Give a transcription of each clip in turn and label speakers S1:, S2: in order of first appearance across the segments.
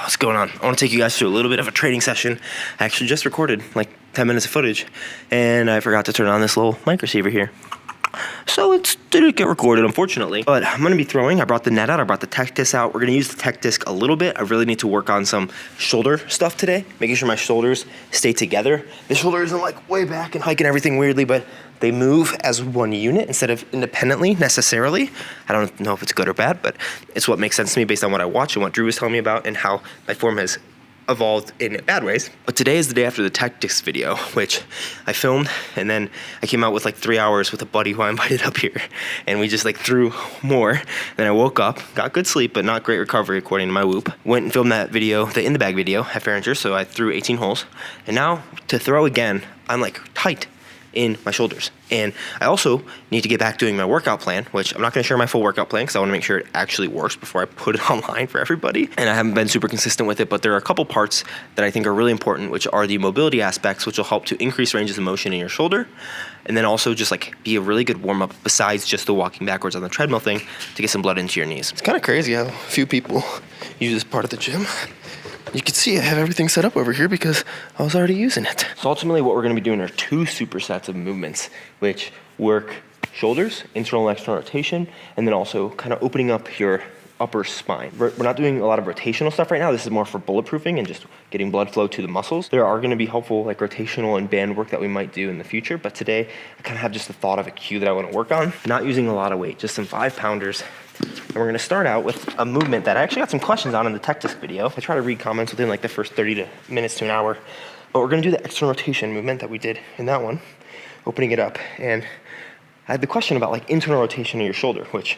S1: What's going on? I want to take you guys through a little bit of a training session. I actually just recorded like 10 minutes of footage, and I forgot to turn on this little mic receiver here. So it didn't get recorded, unfortunately. But I'm going to be throwing. I brought the net out. I brought the tech disc out. We're going to use the tech disc a little bit. I really need to work on some shoulder stuff today, making sure my shoulders stay together. The shoulder isn't like way back and hiking everything weirdly, but they move as one unit instead of independently necessarily. I don't know if it's good or bad, but it's what makes sense to me based on what I watch and what Drew was telling me about and how my form has evolved in bad ways. But today is the day after the tech disc video, which I filmed, and then I came out with like 3 hours with a buddy who I invited up here, and we just like threw more. Then I woke up, got good sleep, but not great recovery according to my Whoop. Went and filmed that video, the in the bag video at Farringer, so I threw 18 holes. And now to throw again, I'm like tight in my shoulders. And I also need to get back doing my workout plan, which I'm not going to share my full workout plan because I want to make sure it actually works before I put it online for everybody. And I haven't been super consistent with it, but there are a couple parts that I think are really important, which are the mobility aspects, which will help to increase ranges of motion in your shoulder. And then also just like be a really good warm up besides just the walking backwards on the treadmill thing to get some blood into your knees. It's kind of crazy how few people use this part of the gym. You can see I have everything set up over here because I was already using it. So ultimately what we're going to be doing are 2 supersets of movements, which work shoulders, internal and external rotation, and then also kind of opening up your upper spine. We're not doing a lot of rotational stuff right now. This is more for bulletproofing and just getting blood flow to the muscles. There are going to be helpful like rotational and band work that we might do in the future, but today I kind of have just the thought of a cue that I want to work on. Not using a lot of weight, just some 5-pounders. And we're going to start out with a movement that I actually got some questions on in the tech disc video. I try to read comments within like the first 30 minutes to an hour. But we're going to do the external rotation movement that we did in that one, opening it up. And I had the question about like internal rotation of your shoulder, which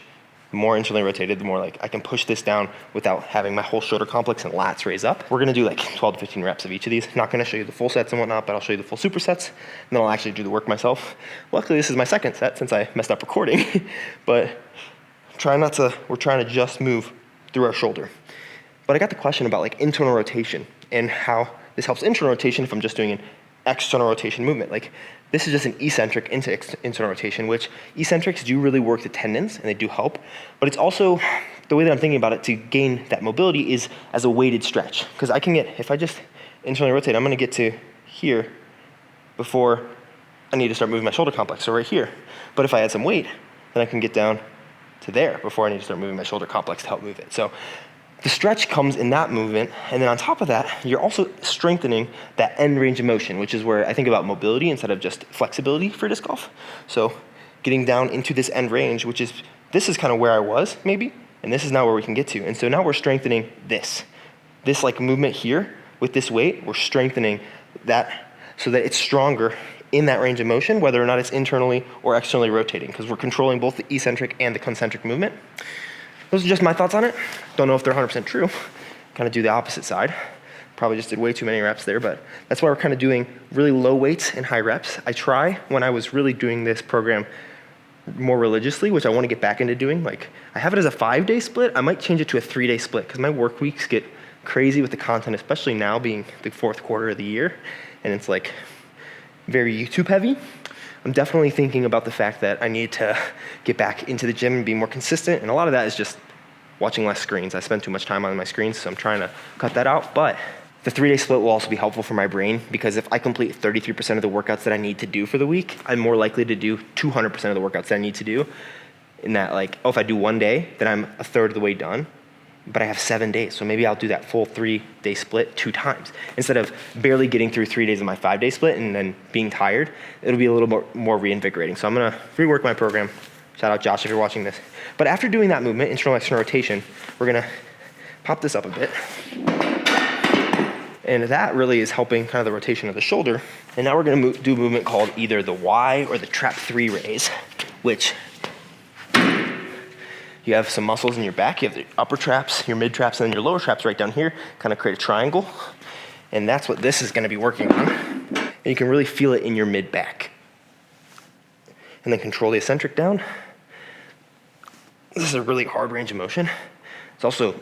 S1: the more internally rotated, the more like I can push this down without having my whole shoulder complex and lats raise up. We're going to do like 12 to 15 reps of each of these. Not going to show you the full sets and whatnot, but I'll show you the full supersets, and then I'll actually do the work myself. Luckily, this is my second set since I messed up recording, but we're trying to just move through our shoulder. But I got the question about like internal rotation and how this helps internal rotation if I'm just doing an external rotation movement. Like this is just an eccentric into internal rotation, which eccentrics do really work the tendons and they do help. But it's also, the way that I'm thinking about it to gain that mobility is as a weighted stretch. Because I can get, if I just internally rotate, I'm gonna get to here before I need to start moving my shoulder complex, so right here. But if I add some weight, then I can get down to there before I need to start moving my shoulder complex to help move it. So the stretch comes in that movement, and then on top of that, you're also strengthening that end range of motion, which is where I think about mobility instead of just flexibility for disc golf. So getting down into this end range, this is kind of where I was maybe, and this is now where we can get to. And so now we're strengthening this like movement here with this weight, we're strengthening that so that it's stronger in that range of motion, whether or not it's internally or externally rotating, because we're controlling both the eccentric and the concentric movement. Those are just my thoughts on it. Don't know if they're 100% true. Kind of do the opposite side. Probably just did way too many reps there, but that's why we're kind of doing really low weights and high reps. I try, when I was really doing this program more religiously, which I want to get back into doing, like I have it as a 5-day split. I might change it to a 3-day split because my work weeks get crazy with the content, especially now being the 4th quarter of the year, and it's like very YouTube heavy. I'm definitely thinking about the fact that I need to get back into the gym and be more consistent, and a lot of that is just watching less screens. I spend too much time on my screens, so I'm trying to cut that out. But the 3-day split will also be helpful for my brain, because if I complete 33% of the workouts that I need to do for the week, I'm more likely to do 200% of the workouts that I need to do. In that, like, if I do 1 day, then I'm a third of the way done. But I have 7 days, so maybe I'll do that full 3-day split 2 times. Instead of barely getting through 3 days of my 5-day split and then being tired, it'll be a little more reinvigorating. So I'm gonna rework my program. Shout out Josh if you're watching this. But after doing that movement, internal external rotation, we're gonna pop this up a bit. And that really is helping kind of the rotation of the shoulder. And now we're gonna do a movement called either the Y or the trap 3 raise, which you have some muscles in your back. You have the upper traps, your mid traps, and then your lower traps right down here, kind of create a triangle. And that's what this is gonna be working on. And you can really feel it in your mid back. And then control the eccentric down. This is a really hard range of motion. It's also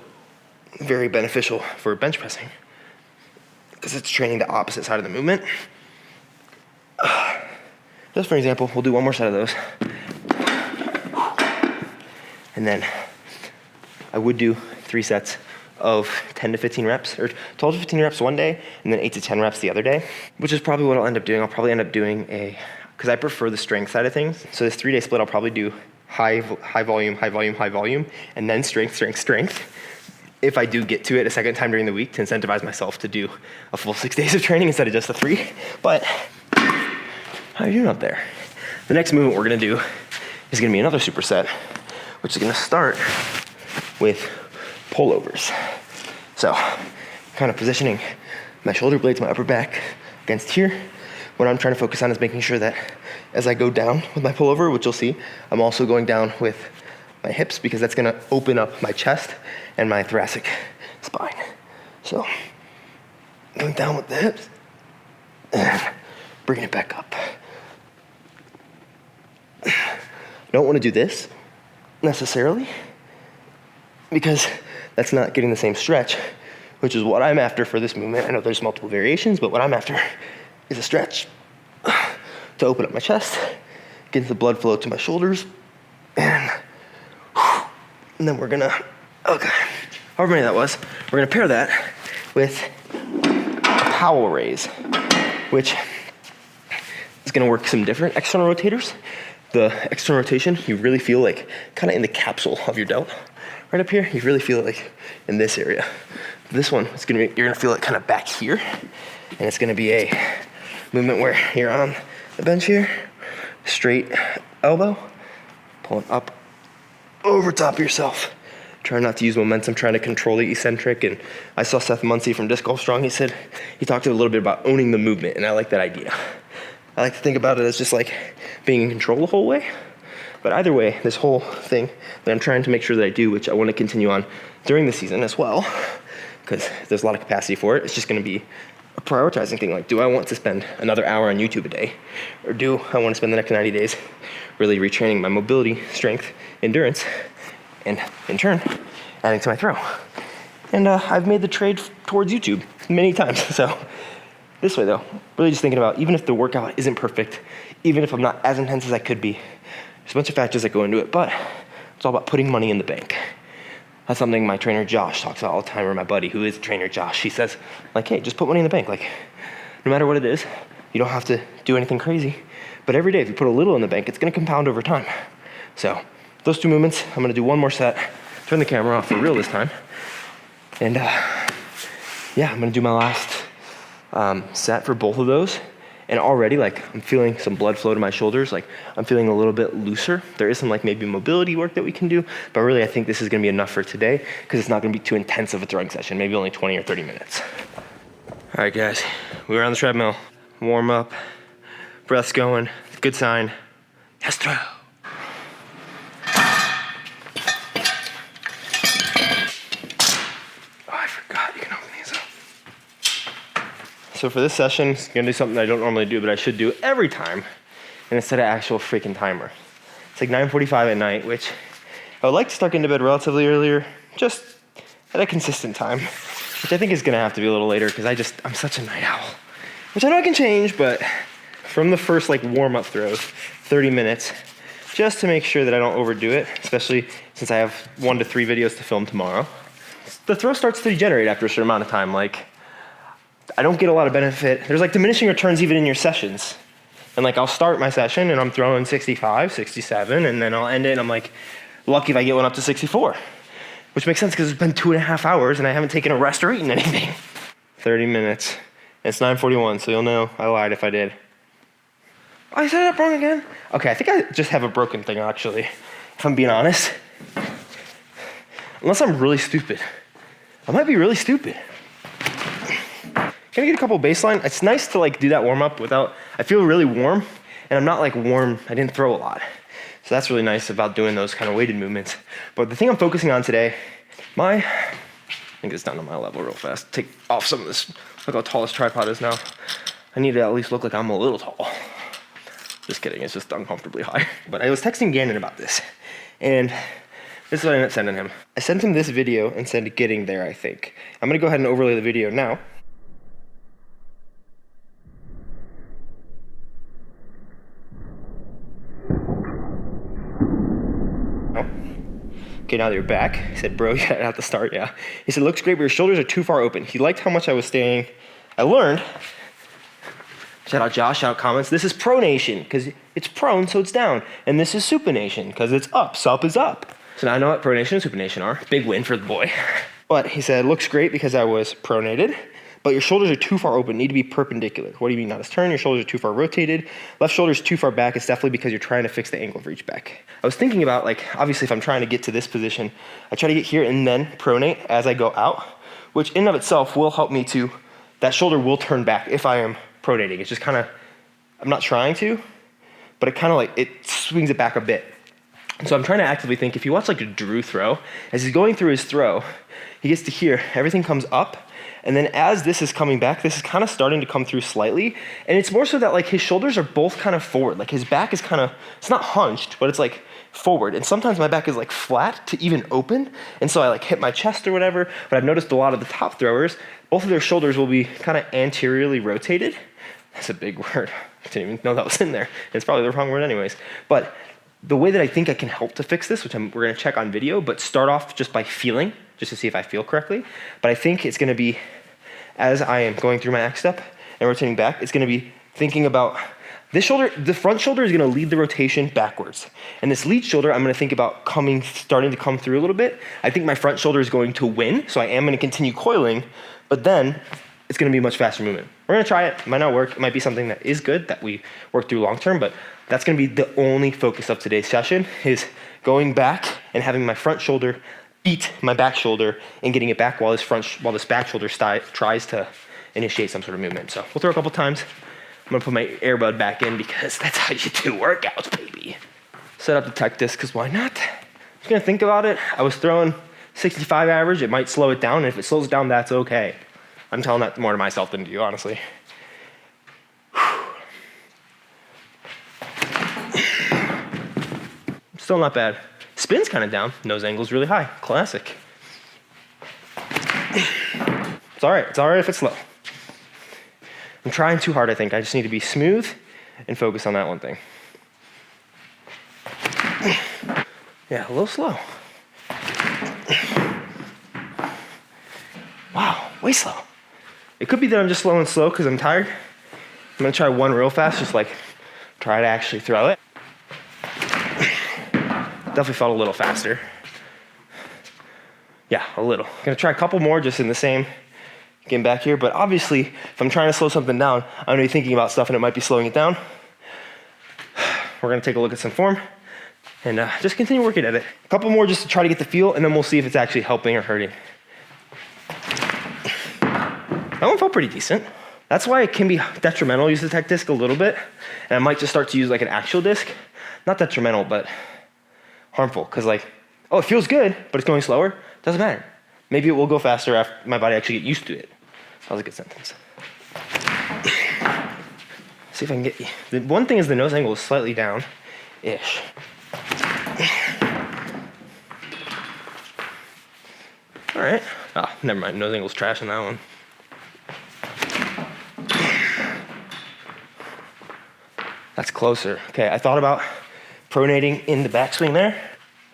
S1: very beneficial for bench pressing because it's training the opposite side of the movement. Just for example, we'll do 1 more set of those. And then I would do 3 sets of 10 to 15 reps, or 12 to 15 reps one day, and then 8 to 10 reps the other day, which is probably what I'll end up doing. I'll probably end up doing because I prefer the strength side of things. So this 3-day split, I'll probably do high volume, and then strength. If I do get to it a second time during the week to incentivize myself to do a full 6 days of training instead of just the 3. But how are you doing up there? The next movement we're gonna do is gonna be another superset, which is gonna start with pullovers. So, kind of positioning my shoulder blades, my upper back against here. What I'm trying to focus on is making sure that as I go down with my pullover, which you'll see, I'm also going down with my hips because that's gonna open up my chest and my thoracic spine. So, going down with the hips and bringing it back up. I don't wanna do this necessarily because that's not getting the same stretch, which is what I'm after for this movement. I know there's multiple variations, but what I'm after is a stretch to open up my chest, get the blood flow to my shoulders, and then we're gonna, however many that was, we're gonna pair that with a Powell raise, which is gonna work some different external rotators. The external rotation, you really feel like kind of in the capsule of your delt. Right up here, you really feel it like in this area. This one, you're gonna feel it kind of back here, and it's gonna be a movement where you're on the bench here, straight elbow, pulling up over top of yourself. Try not to use momentum, trying to control the eccentric. And I saw Seth Muncie from Disc Golf Strong, he talked a little bit about owning the movement, and I like that idea. I like to think about it as just like being in control the whole way. But either way, this whole thing that I'm trying to make sure that I do, which I want to continue on during the season as well, because there's a lot of capacity for it, it's just going to be a prioritizing thing. Like, do I want to spend another hour on YouTube a day? Or do I want to spend the next 90 days really retraining my mobility, strength, endurance, and in turn, adding to my throw? And I've made the trade towards YouTube many times. So this way though, really just thinking about, even if the workout isn't perfect, even if I'm not as intense as I could be, there's a bunch of factors that go into it, but it's all about putting money in the bank. That's something my trainer Josh talks about all the time, or my buddy who is a trainer Josh. He says, like, hey, just put money in the bank. Like, no matter what it is, you don't have to do anything crazy. But every day, if you put a little in the bank, it's gonna compound over time. So those two movements, I'm gonna do one more set, turn the camera off for real this time. And yeah, I'm gonna do my last set for both of those. And already, like, I'm feeling some blood flow to my shoulders. Like, I'm feeling a little bit looser. There is some, like, maybe mobility work that we can do, but really I think this is gonna be enough for today because it's not gonna be too intense of a throwing session, maybe only 20 or 30 minutes. All right, guys, we were on the treadmill, warm up, breath's going, good sign. Let's throw. So for this session, it's gonna do something I don't normally do, but I should do every time, and it's set an actual freaking timer. It's like 9:45 at night, which I would like to start getting to bed relatively earlier, just at a consistent time, which I think is gonna have to be a little later because I'm such a night owl, which I know I can change, but from the first like warm-up throws, 30 minutes, just to make sure that I don't overdo it, especially since I have 1 to 3 videos to film tomorrow. The throw starts to degenerate after a certain amount of time. Like, I don't get a lot of benefit. There's like diminishing returns even in your sessions. And like I'll start my session and I'm throwing 65, 67, and then I'll end it and I'm like, lucky if I get one up to 64. Which makes sense because it's been 2.5 hours and I haven't taken a rest or eaten anything. 30 minutes. It's 9:41, so you'll know I lied if I did. Oh, I said it wrong again? Okay, I think I just have a broken thing actually, if I'm being honest. Unless I'm really stupid. I might be really stupid. Can I get a couple baseline? It's nice to like do that warm up without, I feel really warm and I'm not like warm, I didn't throw a lot. So that's really nice about doing those kind of weighted movements. But the thing I'm focusing on today, I think it's down to my level real fast. Take off some of this, look how tall this tripod is now. I need to at least look like I'm a little tall. Just kidding, it's just uncomfortably high. But I was texting Gannon about this and this is what I ended up sending him. I sent him this video and said getting there, I think. I'm gonna go ahead and overlay the video now. Okay, now that you're back, he said, bro, you gotta have to start, yeah. He said, looks great, but your shoulders are too far open. He liked how much I was staying. I learned, shout out Josh, shout out comments, this is pronation, because it's prone, so it's down. And this is supination, because it's up, sup is up. So now I know what pronation and supination are. Big win for the boy. But he said, looks great because I was pronated, but your shoulders are too far open, need to be perpendicular. What do you mean not as turn? Your shoulders are too far rotated. Left shoulder is too far back. It's definitely because you're trying to fix the angle for each back. I was thinking about, like, obviously if I'm trying to get to this position, I try to get here and then pronate as I go out, which in and of itself will help me to, that shoulder will turn back if I am pronating. It's just kind of, I'm not trying to, but it kind of like, it swings it back a bit. So I'm trying to actively think, if you watch like a Drew throw, as he's going through his throw, he gets to here, everything comes up, and then as this is coming back, this is kind of starting to come through slightly, and it's more so that like his shoulders are both kind of forward, like his back is kind of, it's not hunched, but it's like forward, and sometimes my back is like flat to even open, and so I like hit my chest or whatever, but I've noticed a lot of the top throwers, both of their shoulders will be kind of anteriorly rotated. That's a big word. I didn't even know that was in there. It's probably the wrong word anyways, but the way that I think I can help to fix this, which we're gonna check on video, but start off just by feeling, just to see if I feel correctly. But I think it's gonna be, as I am going through my X step and rotating back, it's gonna be thinking about this shoulder, the front shoulder is gonna lead the rotation backwards. And this lead shoulder, I'm gonna think about starting to come through a little bit. I think my front shoulder is going to win, so I am gonna continue coiling, but then it's gonna be a much faster movement. We're gonna try it, it might not work, it might be something that is good that we work through long term, but that's gonna be the only focus of today's session, is going back and having my front shoulder beat my back shoulder and getting it back while this back shoulder tries to initiate some sort of movement. So we'll throw a couple times. I'm gonna put my earbud back in because that's how you do workouts, baby. Set up the tech disc, because why not? Just gonna think about it. I was throwing 65 average, it might slow it down, and if it slows down, that's okay. I'm telling that more to myself than to you, honestly. Still not bad. Spin's kind of down. Nose angle's really high. Classic. It's all right. It's all right if it's low. I'm trying too hard, I think. I just need to be smooth and focus on that one thing. Yeah, a little slow. Wow, way slow. It could be that I'm just slow because I'm tired. I'm gonna try one real fast, just like try to actually throw it. Definitely felt a little faster. Yeah, a little. Gonna try a couple more just in the same, getting back here, but obviously, if I'm trying to slow something down, I'm gonna be thinking about stuff and it might be slowing it down. We're gonna take a look at some form and just continue working at it. A couple more just to try to get the feel, and then we'll see if it's actually helping or hurting. That one felt pretty decent. That's why it can be detrimental to use the tech disc a little bit, and I might just start to use like an actual disc. Not detrimental, but harmful, because like, oh, it feels good, but it's going slower. Doesn't matter. Maybe it will go faster after my body actually get used to it. That was a good sentence. See if I can get, the one thing is the nose angle is slightly down-ish. All right. Oh, never mind, nose angle's trash on that one. That's closer. Okay, I thought about pronating in the backswing there.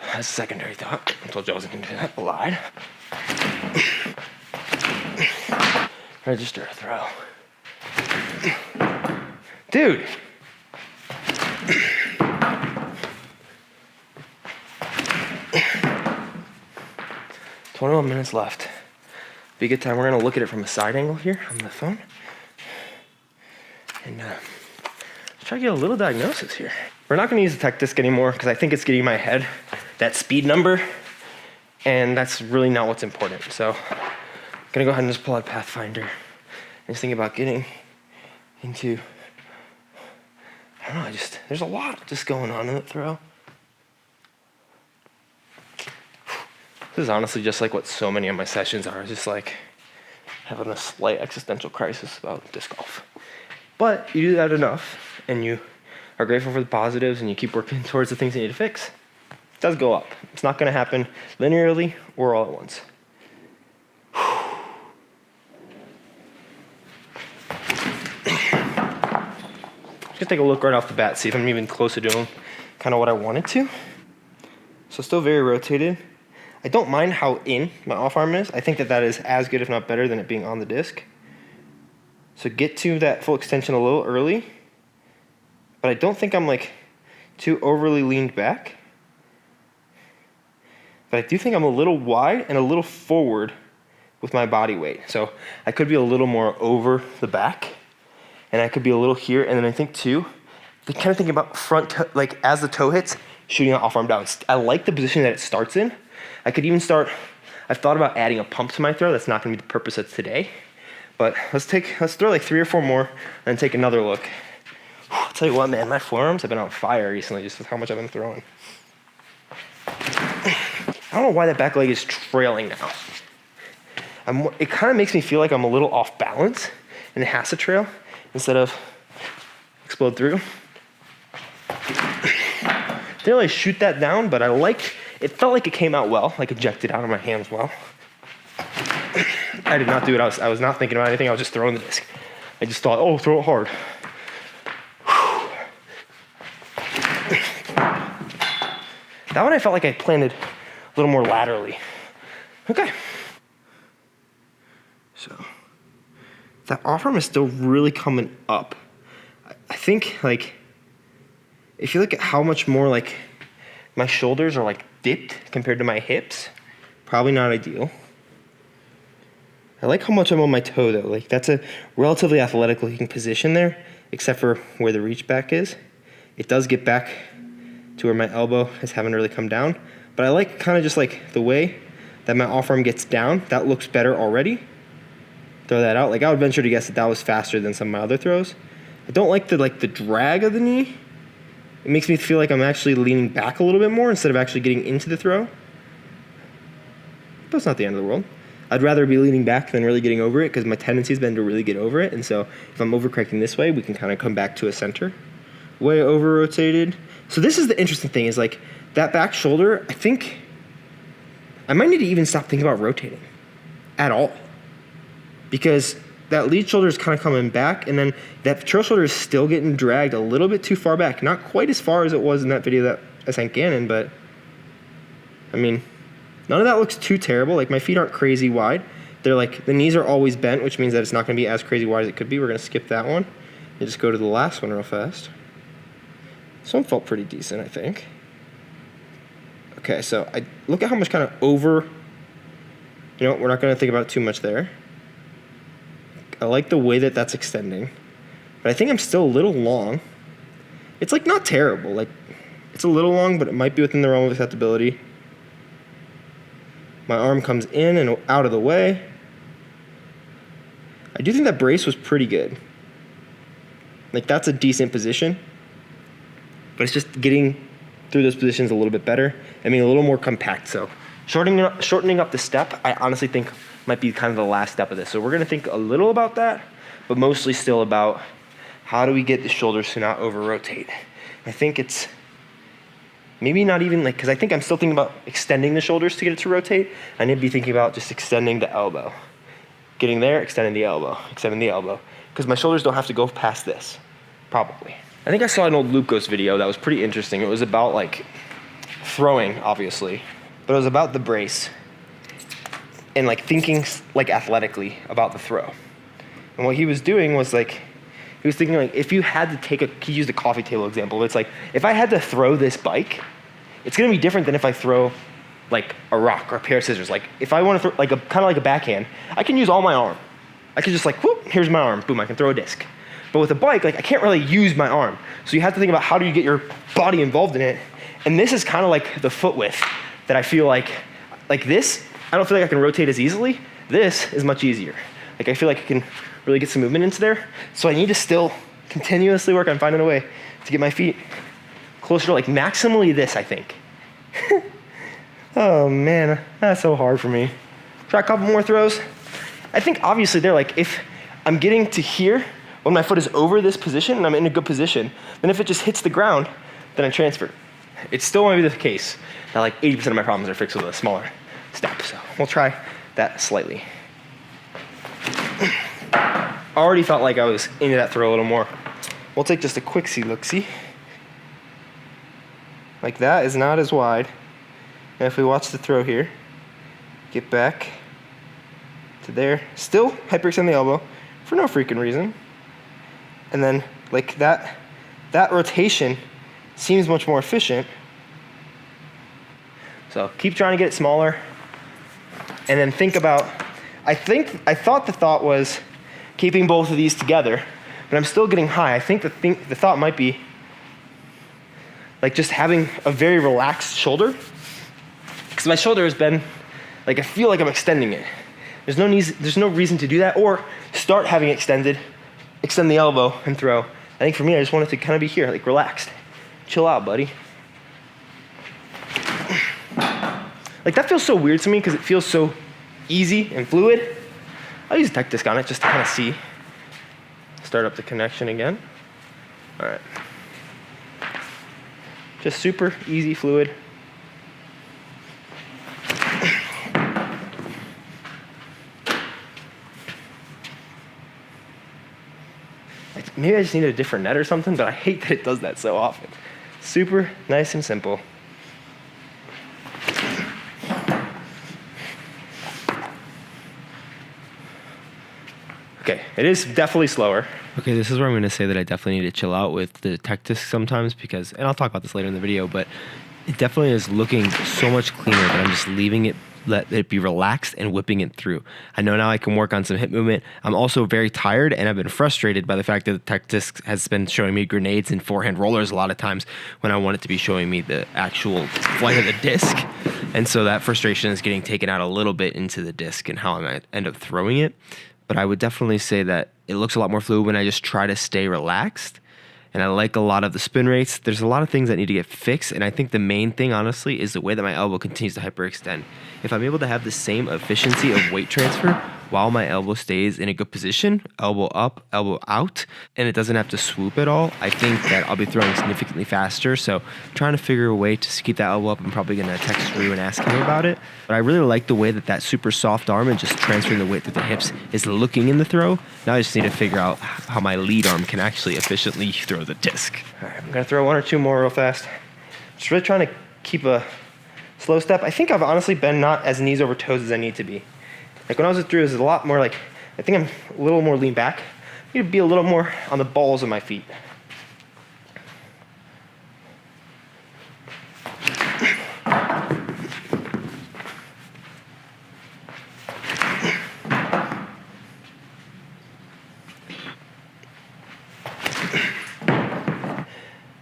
S1: That's a secondary thought. I told you I wasn't gonna do that. I lied. Register a throw. Dude. 21 minutes left. Be a good time. We're gonna look at it from a side angle here on the phone. And try to get a little diagnosis here. We're not gonna use the tech disc anymore because I think it's getting my head that speed number, and that's really not what's important. So I'm gonna go ahead and just pull out Pathfinder and just think about getting into, I don't know, there's a lot just going on in the throw. This is honestly just like what so many of my sessions are, just like having a slight existential crisis about disc golf. But you do that enough, and you are grateful for the positives, and you keep working towards the things you need to fix. It does go up. It's not gonna happen linearly or all at once. Just take a look right off the bat, see if I'm even closer to doing kind of what I wanted to. So still very rotated. I don't mind how in my off arm is. I think that is as good, if not better, than it being on the disc. So get to that full extension a little early, but I don't think I'm like too overly leaned back. But I do think I'm a little wide and a little forward with my body weight. So I could be a little more over the back, and I could be a little here. And then I think too, kind of thinking about front toe, like as the toe hits, shooting that off arm down. I like the position that it starts in. I could even start, I've thought about adding a pump to my throw. That's not gonna be the purpose of today. But let's throw like 3 or 4 more and take another look. I'll tell you what, man, my forearms have been on fire recently just with how much I've been throwing. I don't know why that back leg is trailing now. It kind of makes me feel like I'm a little off balance and it has to trail instead of explode through. Didn't really shoot that down, but it felt like it came out well, like ejected out of my hands well. I did not do it. I was not thinking about anything. I was just throwing the disc. I just thought, oh, throw it hard. That one I felt like I planted a little more laterally. Okay. So that off arm is still really coming up. I think like, if you look at how much more like my shoulders are like dipped compared to my hips, probably not ideal. I like how much I'm on my toe though. Like that's a relatively athletic looking position there, except for where the reach back is. It does get back to where my elbow haven't really come down, but I like kind of just like the way that my off arm gets down. That looks better already. Throw that out. Like I would venture to guess that was faster than some of my other throws. I don't like the drag of the knee. It makes me feel like I'm actually leaning back a little bit more instead of actually getting into the throw. But it's not the end of the world. I'd rather be leaning back than really getting over it because my tendency has been to really get over it. And so if I'm overcorrecting this way, we can kind of come back to a center. Way over rotated. So this is the interesting thing is like that back shoulder, I think I might need to even stop thinking about rotating at all. Because that lead shoulder is kind of coming back, and then that trail shoulder is still getting dragged a little bit too far back. Not quite as far as it was in that video that I sent Gannon, but I mean, none of that looks too terrible. Like my feet aren't crazy wide. They're like, the knees are always bent, which means that it's not going to be as crazy wide as it could be. We're going to skip that one and just go to the last one real fast. This one felt pretty decent, I think. Okay, so I look at how much kind of over, we're not going to think about too much there. I like the way that that's extending, but I think I'm still a little long. It's like not terrible. Like it's a little long, but it might be within the realm of acceptability. My arm comes in and out of the way. I do think that brace was pretty good. Like that's a decent position, but it's just getting through those positions a little bit better. I mean, a little more compact. So shortening up the step, I honestly think might be kind of the last step of this. So we're going to think a little about that, but mostly still about how do we get the shoulders to not over-rotate. I think it's maybe not even like, because I think I'm still thinking about extending the shoulders to get it to rotate. I need to be thinking about just extending the elbow. Getting there, extending the elbow, because my shoulders don't have to go past this, probably. I think I saw an old Luke Ghost video that was pretty interesting. It was about like throwing, obviously, but it was about the brace and like thinking like athletically about the throw. And what he was doing was like, he was thinking like, if you had to take he used a coffee table example. It's like, if I had to throw this bike, it's gonna be different than if I throw like a rock or a pair of scissors. Like if I wanna throw like kind of like a backhand, I can use all my arm. I can just like, whoop, here's my arm, boom, I can throw a disc. But with a bike, like I can't really use my arm. So you have to think about how do you get your body involved in it. And this is kind of like the foot width that I feel like this, I don't feel like I can rotate as easily. This is much easier. Like I feel like I can really get some movement into there. So I need to still continuously work on finding a way to get my feet closer to like maximally this, I think. Oh man, that's so hard for me. Try a couple more throws. I think obviously they're like, if I'm getting to here, when my foot is over this position and I'm in a good position, then if it just hits the ground, then I transfer. It still might be the case that like 80% of my problems are fixed with a smaller step. So we'll try that slightly. I already felt like I was into that throw a little more. We'll take just a quick look-see. Like that is not as wide. And if we watch the throw here, get back to there. Still hyperextend the elbow for no freaking reason. And then like that rotation seems much more efficient. So keep trying to get it smaller. And then think about, I thought the thought was keeping both of these together, but I'm still getting high. I think the thought might be like just having a very relaxed shoulder. Because my shoulder has been, like I feel like I'm extending it. There's no reason to do that, or start having extended, extend the elbow and throw. I think for me, I just want it to kind of be here, like relaxed. Chill out, buddy. Like that feels so weird to me because it feels so easy and fluid. I'll use a tech disc on it just to kind of see. Start up the connection again. All right. Just super easy, fluid. Maybe I just needed a different net or something, but I hate that it does that so often. Super nice and simple. Okay, it is definitely slower. Okay, this is where I'm going to say that I definitely need to chill out with the tech disc sometimes because, and I'll talk about this later in the video, but it definitely is looking so much cleaner that I'm just leaving it, let it be relaxed and whipping it through. I know now I can work on some hip movement. I'm also very tired and I've been frustrated by the fact that the tech disc has been showing me grenades and forehand rollers a lot of times when I want it to be showing me the actual flight of the disc. And so that frustration is getting taken out a little bit into the disc and how I might end up throwing it. But I would definitely say that it looks a lot more fluid when I just try to stay relaxed. And I like a lot of the spin rates. There's a lot of things that need to get fixed. And I think the main thing, honestly, is the way that my elbow continues to hyperextend. If I'm able to have the same efficiency of weight transfer while my elbow stays in a good position, elbow up, elbow out, and it doesn't have to swoop at all, I think that I'll be throwing significantly faster. So trying to figure a way to keep that elbow up, I'm probably going to text Rue and ask him about it. But I really like the way that super soft arm and just transferring the weight through the hips is looking in the throw. Now I just need to figure out how my lead arm can actually efficiently throw the disc. All right, I'm going to throw one or two more real fast. Just really trying to keep a slow step. I think I've honestly been not as knees over toes as I need to be. Like when I was through, it was a lot more like, I think I'm a little more lean back. I need to be a little more on the balls of my feet.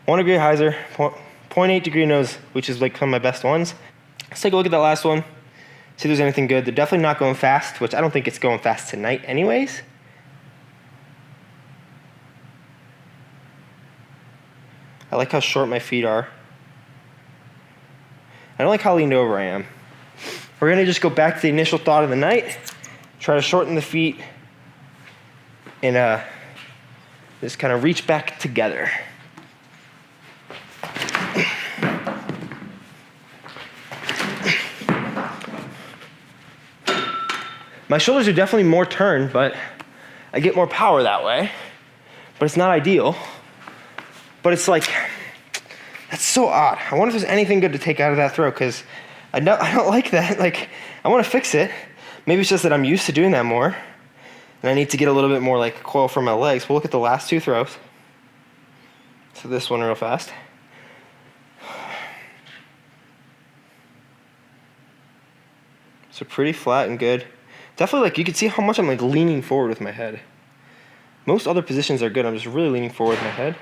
S1: One degree hyzer, 0.8 degree nose, which is like some of my best ones. Let's take a look at that last one. See if there's anything good. They're definitely not going fast, which I don't think it's going fast tonight anyways. I like how short my feet are. I don't like how leaned over I am. We're gonna just go back to the initial thought of the night, try to shorten the feet, and just kind of reach back together. My shoulders are definitely more turned, but I get more power that way. But it's not ideal. But it's like, that's so odd. I wonder if there's anything good to take out of that throw, because I don't like that. Like, I want to fix it. Maybe it's just that I'm used to doing that more, and I need to get a little bit more like coil from my legs. We'll look at the last two throws. So this one real fast. So pretty flat and good. Definitely, like, you can see how much I'm like leaning forward with my head. Most other positions are good. I'm just really leaning forward with my head.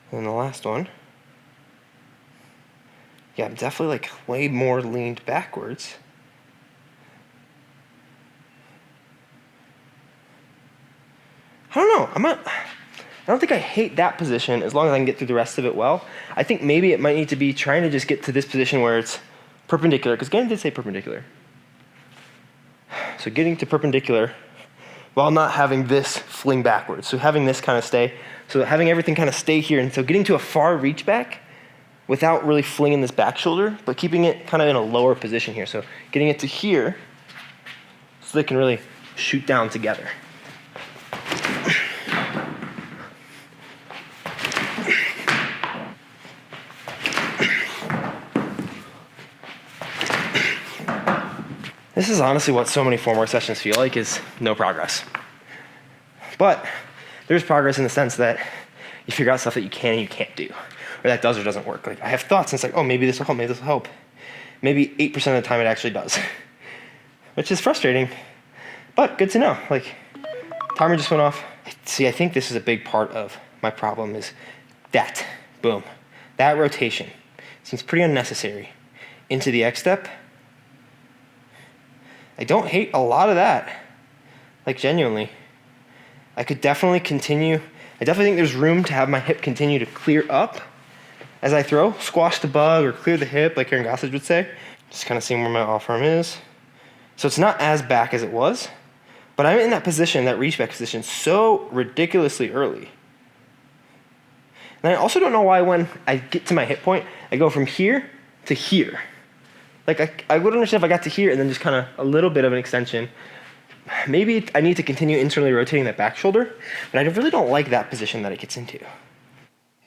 S1: And then the last one. Yeah, I'm definitely like way more leaned backwards. I don't know. I don't think I hate that position as long as I can get through the rest of it well. I think maybe it might need to be trying to just get to this position where it's perpendicular, because Gannon did say perpendicular. So getting to perpendicular while not having this fling backwards. So having this kind of stay, so having everything kind of stay here, and so getting to a far reach back without really flinging this back shoulder, but keeping it kind of in a lower position here. So getting it to here so they can really shoot down together. This is honestly what so many 4 more sessions feel like, is no progress. But there's progress in the sense that you figure out stuff that you can and you can't do, or that does or doesn't work. Like I have thoughts and it's like, oh, maybe this will help, maybe this will help. Maybe 8% of the time it actually does, which is frustrating, but good to know. Like, timer just went off. See, I think this is a big part of my problem is that, boom, that rotation seems pretty unnecessary. Into the X step, I don't hate a lot of that, like genuinely. I could definitely continue. I definitely think there's room to have my hip continue to clear up as I throw, squash the bug or clear the hip, like Aaron Gossage would say. Just kind of seeing where my off arm is. So it's not as back as it was, but I'm in that position, that reach back position, so ridiculously early. And I also don't know why when I get to my hip point, I go from here to here. Like I would understand if I got to here and then just kind of a little bit of an extension. Maybe I need to continue internally rotating that back shoulder, but I really don't like that position that it gets into.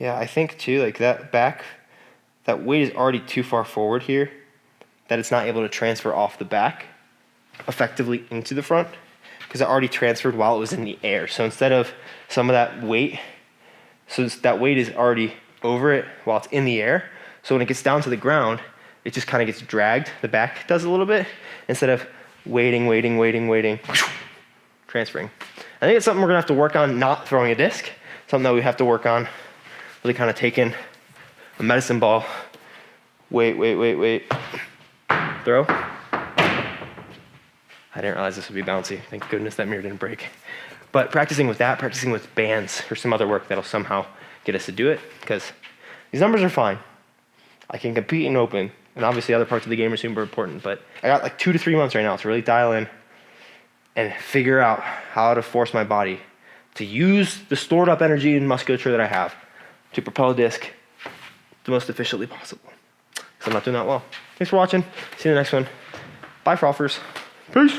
S1: Yeah, I think too, like that back, that weight is already too far forward here, that it's not able to transfer off the back effectively into the front, because it already transferred while it was in the air. So instead of some of that weight, so that weight is already over it while it's in the air. So when it gets down to the ground, it just kind of gets dragged. The back does a little bit, instead of waiting, transferring. I think it's something we're gonna have to work on, not throwing a disc, something that we have to work on, really kind of taking a medicine ball, wait, throw. I didn't realize this would be bouncy. Thank goodness that mirror didn't break. But practicing with that, practicing with bands or some other work that'll somehow get us to do it, because these numbers are fine. I can compete in open, and obviously other parts of the game are super important, but I got like 2 to 3 months right now to really dial in and figure out how to force my body to use the stored up energy and musculature that I have to propel a disc the most efficiently possible. Because I'm not doing that well. Thanks for watching. See you in the next one. Bye, frolfers. Peace.